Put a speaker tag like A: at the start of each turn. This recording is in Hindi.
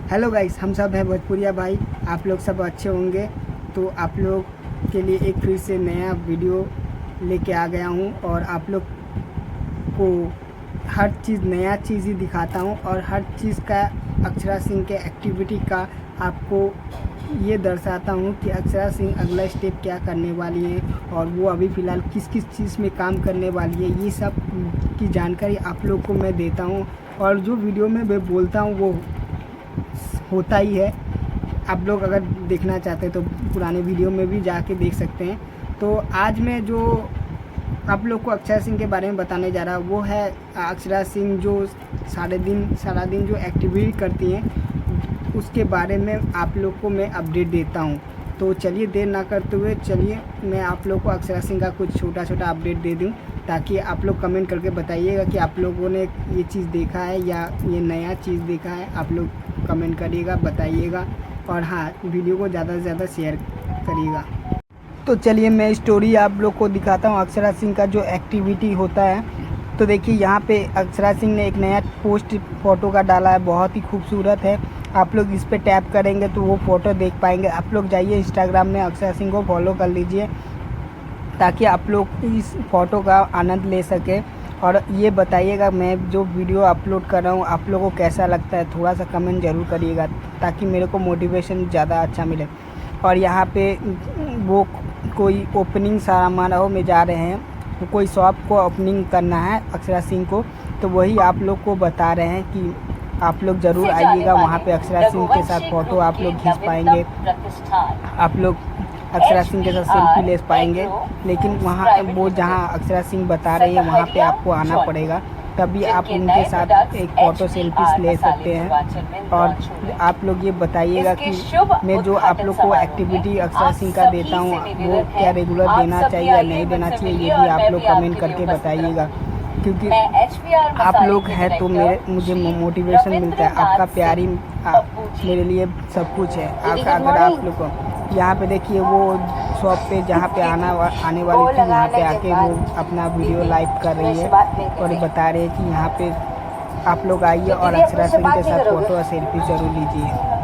A: हेलो गाइस, हम सब हैं भोजपुरिया भाई। आप लोग सब अच्छे होंगे। तो आप लोग के लिए एक फिर से नया वीडियो लेके आ गया हूं और आप लोग को हर चीज़ नया चीज़ ही दिखाता हूं और हर चीज़ का अक्षरा सिंह के एक्टिविटी का आपको ये दर्शाता हूं कि अक्षरा सिंह अगला स्टेप क्या करने वाली है और वो अभी फ़िलहाल किस किस चीज़ में काम करने वाली है। ये सब की जानकारी आप लोग को मैं देता हूं और जो वीडियो में मैं बोलता हूं वो होता ही है। आप लोग अगर देखना चाहते हैं तो पुराने वीडियो में भी जाके देख सकते हैं। तो आज मैं जो आप लोग को अक्षरा सिंह के बारे में बताने जा रहा हूँ वो है अक्षरा सिंह जो सारा दिन जो एक्टिविटी करती हैं उसके बारे में आप लोग को मैं अपडेट देता हूँ। तो चलिए देर ना करते हुए चलिए मैं आप लोग को अक्षरा सिंह का कुछ छोटा दे दूँ ताकि आप लोग कमेंट करके बताइएगा कि आप लोगों ने ये चीज़ देखा है या ये नया चीज़ देखा है। आप लोग कमेंट करिएगा, बताइएगा और हाँ, वीडियो को ज़्यादा से ज़्यादा शेयर करिएगा। तो चलिए मैं स्टोरी आप लोग को दिखाता हूँ अक्षरा सिंह का जो एक्टिविटी होता है। तो देखिए यहाँ पे अक्षरा सिंह ने एक नया पोस्ट फ़ोटो का डाला है, बहुत ही खूबसूरत है। आप लोग इस पे टैप करेंगे तो वो फ़ोटो देख पाएंगे। आप लोग जाइए इंस्टाग्राम में अक्षरा सिंह को फॉलो कर लीजिए ताकि आप लोग इस फ़ोटो का आनंद ले सकें। और ये बताइएगा मैं जो वीडियो अपलोड कर रहा हूँ आप लोगों को कैसा लगता है, थोड़ा सा कमेंट ज़रूर करिएगा ताकि मेरे को मोटिवेशन ज़्यादा अच्छा मिले। और यहाँ पे वो कोई ओपनिंग समारोह में जा रहे हैं, तो कोई शॉप को ओपनिंग करना है अक्षरा सिंह को, तो वही आप लोग को बता रहे हैं कि आप लोग ज़रूर आइएगा। वहाँ पे अक्षरा सिंह के साथ फ़ोटो आप लोग खींच पाएंगे, आप लोग अक्षरा सिंह के साथ सेल्फी ले पाएंगे। लेकिन वहाँ वो जहाँ अक्षरा सिंह बता रही है वहाँ पे आपको आना पड़ेगा, तभी आप उनके साथ एक फ़ोटो सेल्फी ले सकते हैं। और आप लोग ये बताइएगा कि मैं जो आप लोग को एक्टिविटी अक्षरा सिंह का देता हूँ वो क्या रेगुलर देना चाहिए या नहीं देना चाहिए, ये भी आप लोग कमेंट करके बताइएगा क्योंकि आप लोग हैं तो मुझे मोटिवेशन मिलता है। आपका प्यार ही मेरे लिए सब कुछ है। अगर आप लोग को यहाँ पे देखिए वो शॉप पे जहाँ पे आने वाली थी यहाँ पे आके वो अपना वीडियो लाइव कर रही है और बता रही है कि यहाँ पे आप लोग आइए और अक्षरा सिंह के साथ फ़ोटो और सेल्फी ज़रूर लीजिए।